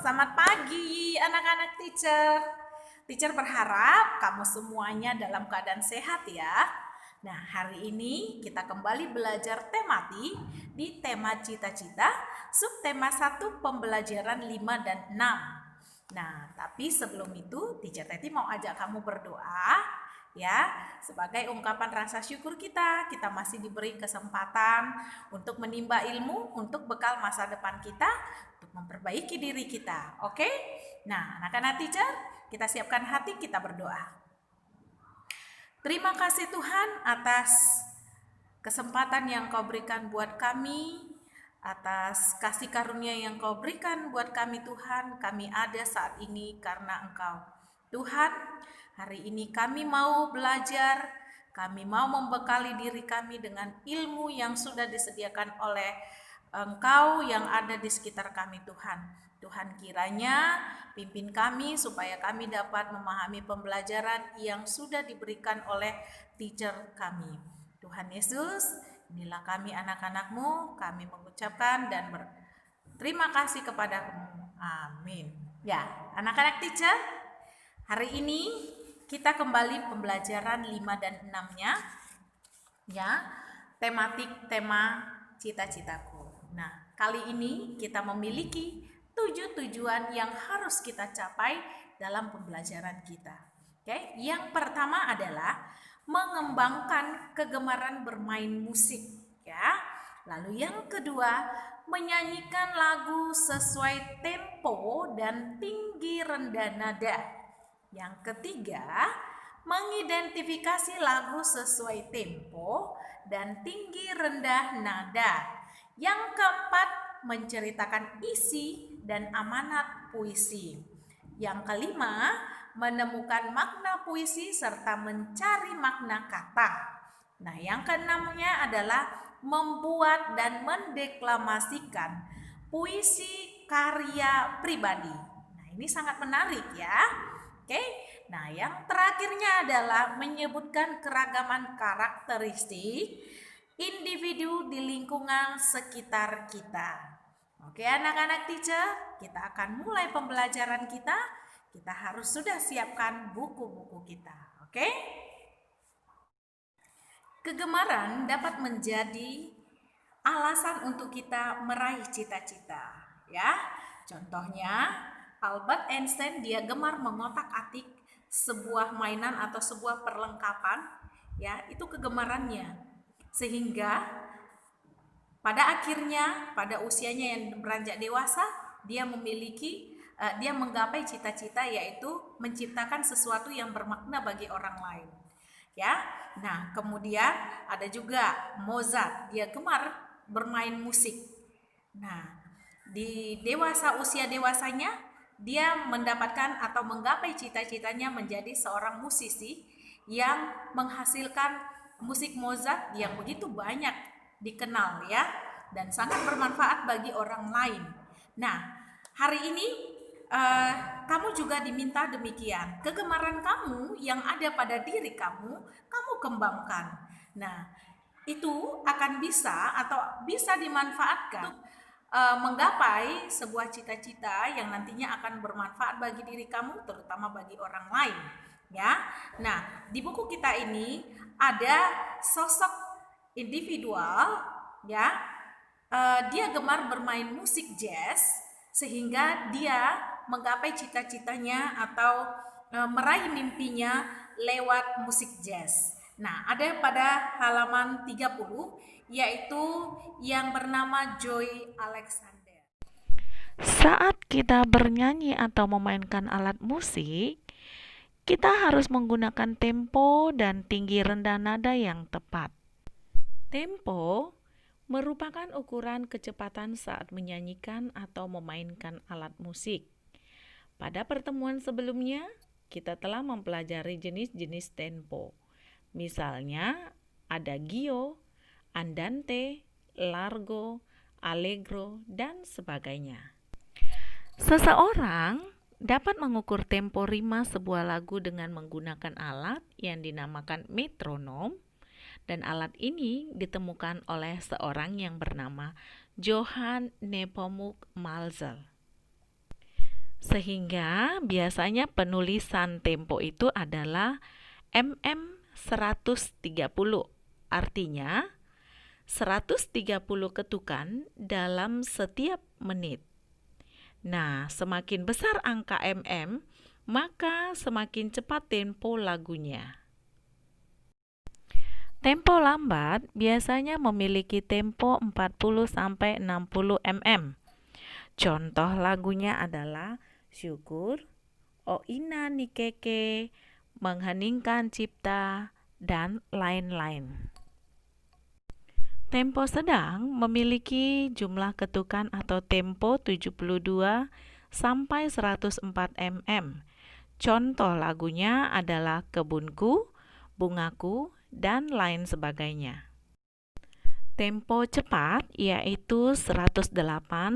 Selamat pagi anak-anak teacher. Teacher berharap kamu semuanya dalam keadaan sehat ya. Nah, hari ini kita kembali belajar temati di tema cita-cita, subtema 1 pembelajaran 5 dan 6. Nah, tapi sebelum itu Teacher Teti mau ajak kamu berdoa ya, sebagai ungkapan rasa syukur kita masih diberi kesempatan untuk menimba ilmu untuk bekal masa depan kita, untuk memperbaiki diri kita. Oke? Nah, anak-anak teacher, kita siapkan hati, kita berdoa. Terima kasih Tuhan atas kesempatan yang Kau berikan buat kami, atas kasih karunia yang Kau berikan buat kami Tuhan. Kami ada saat ini karena Engkau. Tuhan, hari ini kami mau belajar, kami mau membekali diri kami dengan ilmu yang sudah disediakan oleh Engkau yang ada di sekitar kami Tuhan. Tuhan kiranya pimpin kami supaya kami dapat memahami pembelajaran yang sudah diberikan oleh teacher kami. Tuhan Yesus, inilah kami anak-anak-Mu, kami mengucapkan dan berterima kasih kepada-Mu. Amin. Ya, anak-anak teacher, hari ini kita kembali pembelajaran 5 dan 6-nya. Ya, tema cita-citaku. Nah, kali ini kita memiliki 7 tujuan yang harus kita capai dalam pembelajaran kita. Oke, yang pertama adalah mengembangkan kegemaran bermain musik, ya. Lalu yang kedua, menyanyikan lagu sesuai tempo dan tinggi rendah nada. Yang ketiga, mengidentifikasi lagu sesuai tempo dan tinggi rendah nada. Yang keempat, menceritakan isi dan amanat puisi. Yang kelima, menemukan makna puisi serta mencari makna kata. Nah, yang keenamnya adalah membuat dan mendeklamasikan puisi karya pribadi. Nah, ini sangat menarik ya. Oke. Nah, yang terakhirnya adalah menyebutkan keragaman karakteristik individu di lingkungan sekitar kita. Oke, anak-anak teacher, kita akan mulai pembelajaran kita. Kita harus sudah siapkan buku-buku kita. Oke? Kegemaran dapat menjadi alasan untuk kita meraih cita-cita, ya. Contohnya, Albert Einstein dia gemar mengotak-atik sebuah mainan atau sebuah perlengkapan, ya, itu kegemarannya. Sehingga pada akhirnya pada usianya yang beranjak dewasa, dia menggapai cita-cita yaitu menciptakan sesuatu yang bermakna bagi orang lain. Ya. Nah, kemudian ada juga Mozart, dia gemar bermain musik. Nah, di usia dewasanya dia mendapatkan atau menggapai cita-citanya menjadi seorang musisi yang menghasilkan musik Mozart yang begitu banyak dikenal ya dan sangat bermanfaat bagi orang lain. Nah, hari ini kamu juga diminta demikian. Kegemaran kamu yang ada pada diri kamu kembangkan. Nah, itu akan bisa atau bisa dimanfaatkan untuk menggapai sebuah cita-cita yang nantinya akan bermanfaat bagi diri kamu, terutama bagi orang lain. Ya, nah di buku kita ini ada sosok individual, ya, dia gemar bermain musik jazz sehingga dia menggapai cita-citanya atau meraih mimpinya lewat musik jazz. Nah, ada pada halaman 30 yaitu yang bernama Joy Alexander. Saat kita bernyanyi atau memainkan alat musik, kita harus menggunakan tempo dan tinggi rendah nada yang tepat. Tempo merupakan ukuran kecepatan saat menyanyikan atau memainkan alat musik. Pada pertemuan sebelumnya, kita telah mempelajari jenis-jenis tempo. Misalnya, ada Gio, Andante, Largo, Allegro, dan sebagainya. Seseorang dapat mengukur tempo rima sebuah lagu dengan menggunakan alat yang dinamakan metronom, dan alat ini ditemukan oleh seorang yang bernama Johann Nepomuk Malzer. Sehingga biasanya penulisan tempo itu adalah mm 130. Artinya 130 ketukan dalam setiap menit. Nah, semakin besar angka mm, maka semakin cepat tempo lagunya. Tempo lambat biasanya memiliki tempo 40-60 mm. Contoh lagunya adalah Syukur, O Ina Nikeke, Mengheningkan Cipta, dan lain-lain. Tempo sedang memiliki jumlah ketukan atau tempo 72 sampai 104 mm. Contoh lagunya adalah Kebunku, Bungaku, dan lain sebagainya. Tempo cepat yaitu 108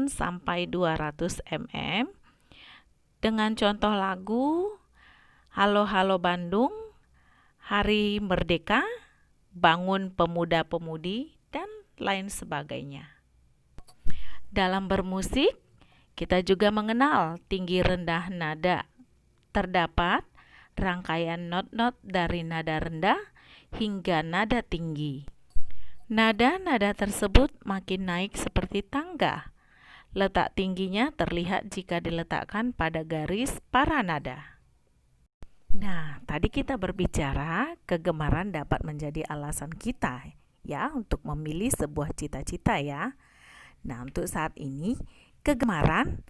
sampai 200 mm dengan contoh lagu Halo Halo Bandung, Hari Merdeka, Bangun Pemuda-Pemudi, dan lain sebagainya. Dalam bermusik, kita juga mengenal tinggi rendah nada. Terdapat rangkaian not-not dari nada rendah hingga nada tinggi. Nada-nada tersebut makin naik seperti tangga. Letak tingginya terlihat jika diletakkan pada garis para nada. Nah, tadi kita berbicara kegemaran dapat menjadi alasan kita ya untuk memilih sebuah cita-cita ya. Nah, untuk saat ini kegemaran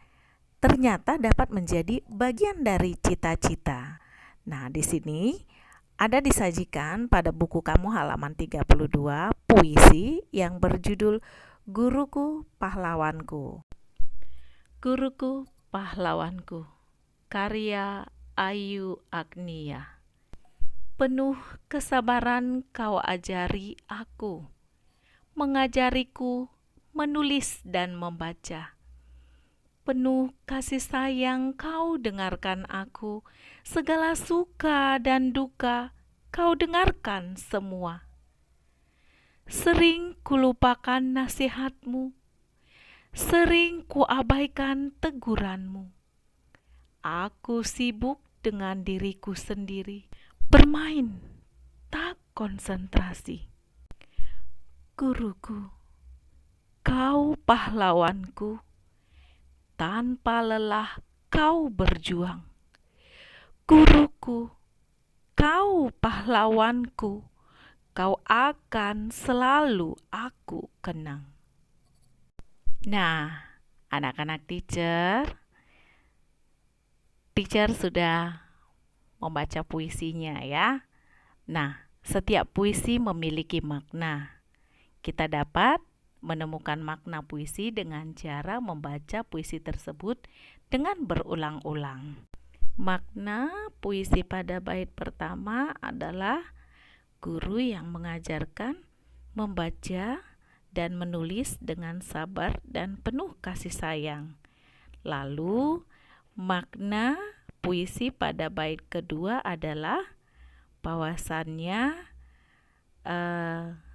ternyata dapat menjadi bagian dari cita-cita. Nah, di sini ada disajikan pada buku kamu halaman 32 puisi yang berjudul Guruku Pahlawanku. Guruku Pahlawanku, karya Ayu Agnia. Penuh kesabaran kau ajari aku, mengajariku menulis dan membaca. Penuh kasih sayang kau dengarkan aku, segala suka dan duka kau dengarkan semua. Sering kulupakan nasihatmu, sering kuabaikan teguranmu. Aku sibuk dengan diriku sendiri, bermain tak konsentrasi. Guruku, kau pahlawanku, tanpa lelah kau berjuang. Guruku, kau pahlawanku, kau akan selalu aku kenang. Nah, anak-anak teacher sudah membaca puisinya ya. Nah, setiap puisi memiliki makna. Kita dapat menemukan makna puisi dengan cara membaca puisi tersebut dengan berulang-ulang. Makna puisi pada bait pertama adalah guru yang mengajarkan membaca dan menulis dengan sabar dan penuh kasih sayang. Lalu, makna puisi pada bait kedua adalah bahwasannya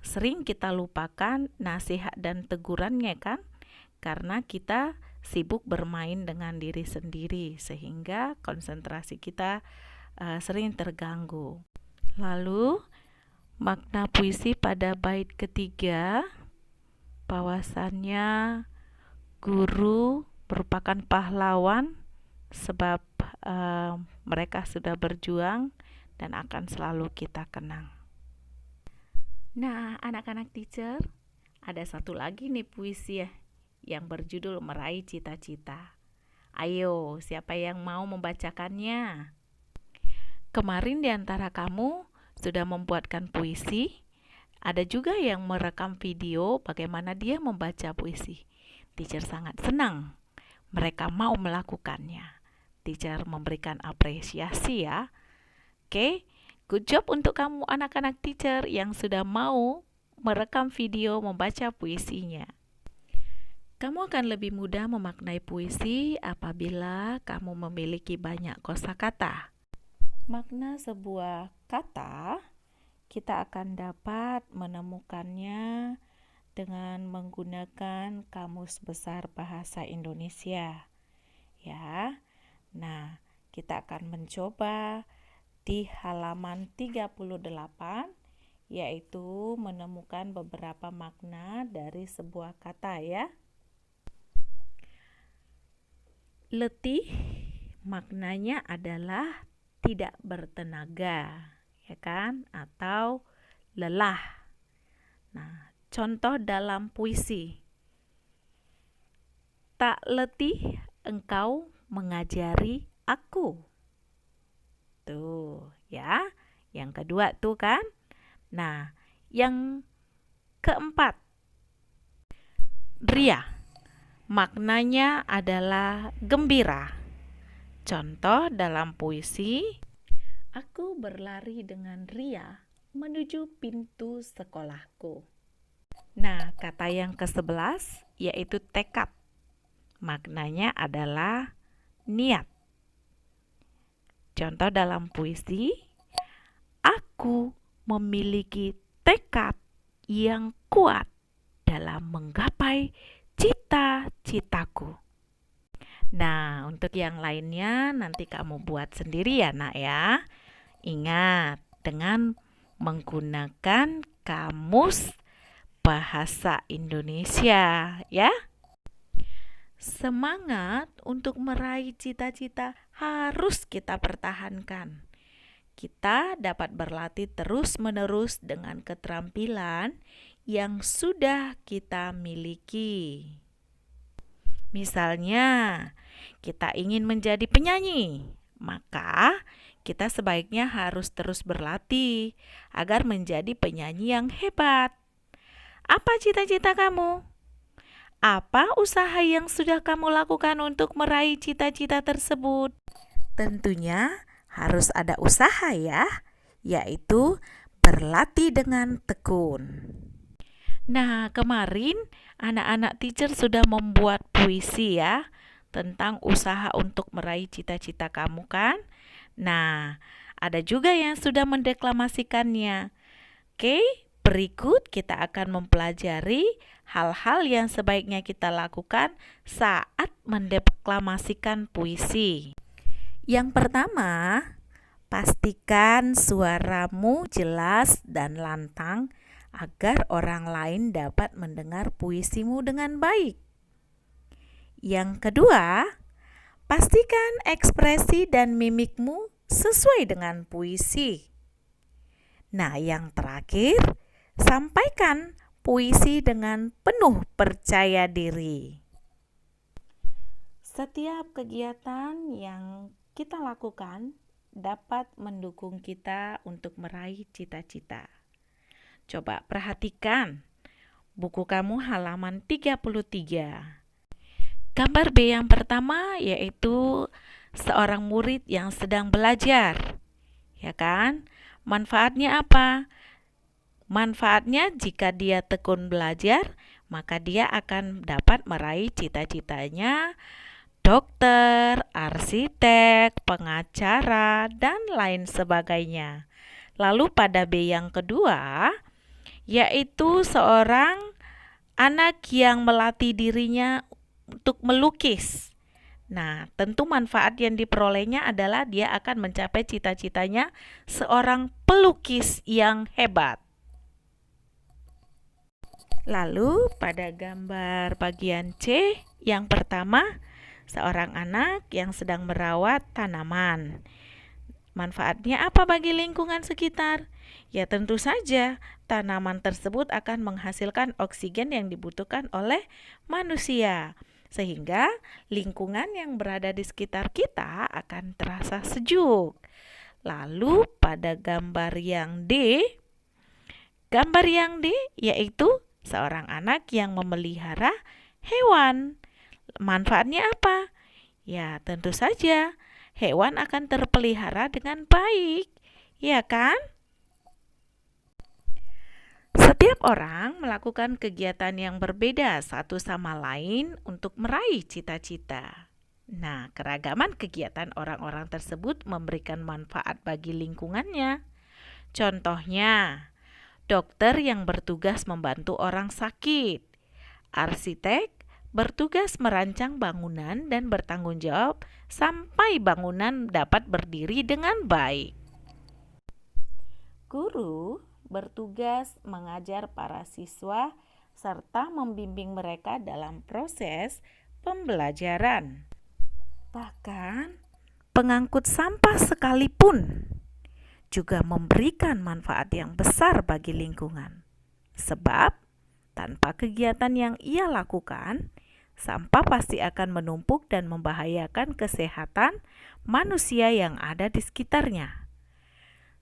sering kita lupakan nasihat dan tegurannya kan, karena kita sibuk bermain dengan diri sendiri sehingga konsentrasi kita sering terganggu. Lalu makna puisi pada bait ketiga bahwasannya guru merupakan pahlawan sebab mereka sudah berjuang dan akan selalu kita kenang. Nah, anak-anak teacher, ada satu lagi nih puisi ya yang berjudul Meraih Cita-Cita. Ayo, siapa yang mau membacakannya? Kemarin di antara kamu sudah membuatkan puisi, ada juga yang merekam video bagaimana dia membaca puisi. Teacher sangat senang mereka mau melakukannya. Teacher memberikan apresiasi ya. Oke, good job untuk kamu anak-anak teacher yang sudah mau merekam video membaca puisinya. Kamu akan lebih mudah memaknai puisi apabila kamu memiliki banyak kosakata. Makna sebuah kata kita akan dapat menemukannya dengan menggunakan Kamus Besar Bahasa Indonesia. Ya. Nah, kita akan mencoba di halaman 38, yaitu menemukan beberapa makna dari sebuah kata ya. Letih maknanya adalah tidak bertenaga, ya kan? Atau lelah. Nah, contoh dalam puisi. Tak letih engkau mengajari aku. Tuh, ya. Yang kedua tuh kan. Nah, yang keempat. Ria. Maknanya adalah gembira. Contoh dalam puisi, aku berlari dengan ria menuju pintu sekolahku. Nah, kata yang ke-11 yaitu tekad. Maknanya adalah niat. Contoh dalam puisi, aku memiliki tekad yang kuat dalam menggapai cita-citaku. Nah, untuk yang lainnya nanti kamu buat sendiri ya, Nak ya. Ingat, dengan menggunakan kamus bahasa Indonesia ya. Semangat untuk meraih cita-cita harus kita pertahankan. Kita dapat berlatih terus-menerus dengan keterampilan yang sudah kita miliki. Misalnya, kita ingin menjadi penyanyi, maka kita sebaiknya harus terus berlatih agar menjadi penyanyi yang hebat. Apa cita-cita kamu? Apa usaha yang sudah kamu lakukan untuk meraih cita-cita tersebut? Tentunya harus ada usaha ya, yaitu berlatih dengan tekun. Nah, kemarin anak-anak teacher sudah membuat puisi ya tentang usaha untuk meraih cita-cita kamu kan? Nah, ada juga yang sudah mendeklamasikannya. Oke, berikut kita akan mempelajari hal-hal yang sebaiknya kita lakukan saat mendeklamasikan puisi. Yang pertama, pastikan suaramu jelas dan lantang agar orang lain dapat mendengar puisimu dengan baik. Yang kedua, pastikan ekspresi dan mimikmu sesuai dengan puisi. Nah, yang terakhir, sampaikan puisi dengan penuh percaya diri. Setiap kegiatan yang kita lakukan dapat mendukung kita untuk meraih cita-cita. Coba perhatikan buku kamu halaman 33. Gambar B yang pertama yaitu seorang murid yang sedang belajar. Ya kan? Manfaatnya apa? Manfaatnya jika dia tekun belajar, maka dia akan dapat meraih cita-citanya dokter, arsitek, pengacara, dan lain sebagainya. Lalu pada B yang kedua, yaitu seorang anak yang melatih dirinya untuk melukis. Nah, tentu manfaat yang diperolehnya adalah dia akan mencapai cita-citanya seorang pelukis yang hebat. Lalu pada gambar bagian C yang pertama, seorang anak yang sedang merawat tanaman. Manfaatnya apa bagi lingkungan sekitar? Ya tentu saja, tanaman tersebut akan menghasilkan oksigen yang dibutuhkan oleh manusia. Sehingga lingkungan yang berada di sekitar kita akan terasa sejuk. Lalu pada gambar yang D yaitu seorang anak yang memelihara hewan. Manfaatnya apa? Ya, tentu saja hewan akan terpelihara dengan baik, ya kan? Setiap orang melakukan kegiatan yang berbeda satu sama lain untuk meraih cita-cita. Nah, keragaman kegiatan orang-orang tersebut memberikan manfaat bagi lingkungannya. Contohnya, dokter yang bertugas membantu orang sakit, arsitek bertugas merancang bangunan dan bertanggung jawab sampai bangunan dapat berdiri dengan baik. Guru bertugas mengajar para siswa serta membimbing mereka dalam proses pembelajaran. Bahkan, pengangkut sampah sekalipun juga memberikan manfaat yang besar bagi lingkungan. Sebab, tanpa kegiatan yang ia lakukan, sampah pasti akan menumpuk dan membahayakan kesehatan manusia yang ada di sekitarnya.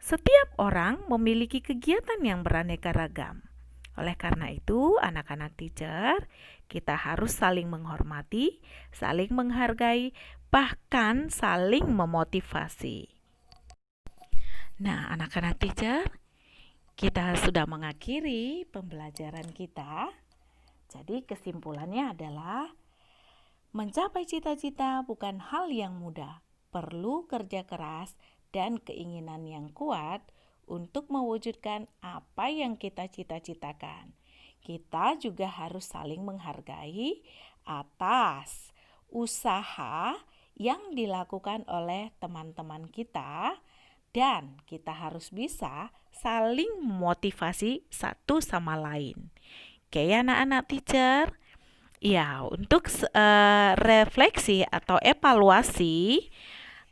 Setiap orang memiliki kegiatan yang beraneka ragam. Oleh karena itu, anak-anak teacher, kita harus saling menghormati, saling menghargai, bahkan saling memotivasi. Nah, anak-anak teacher, kita sudah mengakhiri pembelajaran kita. Jadi kesimpulannya adalah mencapai cita-cita bukan hal yang mudah. Perlu kerja keras dan keinginan yang kuat untuk mewujudkan apa yang kita cita-citakan. Kita juga harus saling menghargai atas usaha yang dilakukan oleh teman-teman kita, dan kita harus bisa saling memotivasi satu sama lain. Oke, anak-anak teacher. Ya, untuk refleksi atau evaluasi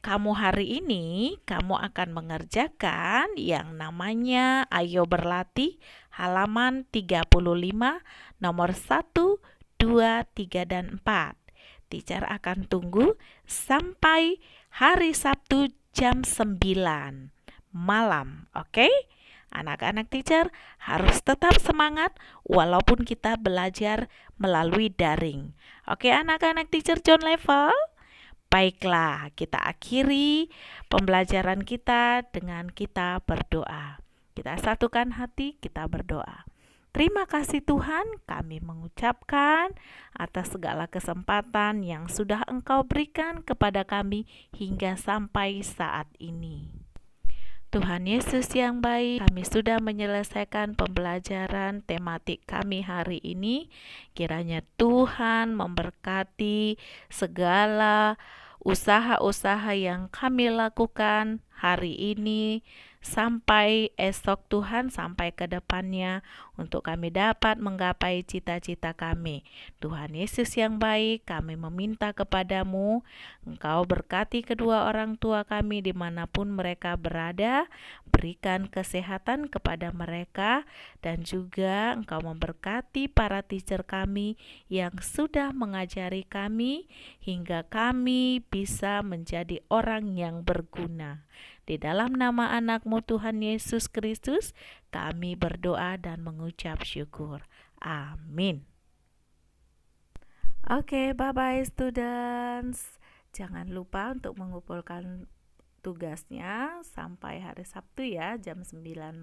kamu hari ini, kamu akan mengerjakan yang namanya Ayo Berlatih halaman 35 nomor 1, 2, 3, dan 4. Teacher akan tunggu sampai hari Sabtu jam 9 malam, oke? Anak-anak teacher harus tetap semangat walaupun kita belajar melalui daring. Oke, anak-anak teacher John Level? Baiklah, kita akhiri pembelajaran kita dengan kita berdoa. Kita satukan hati, kita berdoa. Terima kasih Tuhan, kami mengucapkan atas segala kesempatan yang sudah Engkau berikan kepada kami hingga sampai saat ini. Tuhan Yesus yang baik, kami sudah menyelesaikan pembelajaran tematik kami hari ini. Kiranya Tuhan memberkati segala usaha-usaha yang kami lakukan hari ini sampai esok Tuhan, sampai ke depannya untuk kami dapat menggapai cita-cita kami. Tuhan Yesus yang baik, kami meminta kepadamu, Engkau berkati kedua orang tua kami dimanapun mereka berada, berikan kesehatan kepada mereka, dan juga Engkau memberkati para teacher kami yang sudah mengajari kami hingga kami bisa menjadi orang yang berguna. Di dalam nama anak-Mu Tuhan Yesus Kristus, kami berdoa dan mengucap syukur. Amin. Oke, bye-bye students. Jangan lupa untuk mengumpulkan tugasnya sampai hari Sabtu ya, jam 9 malam.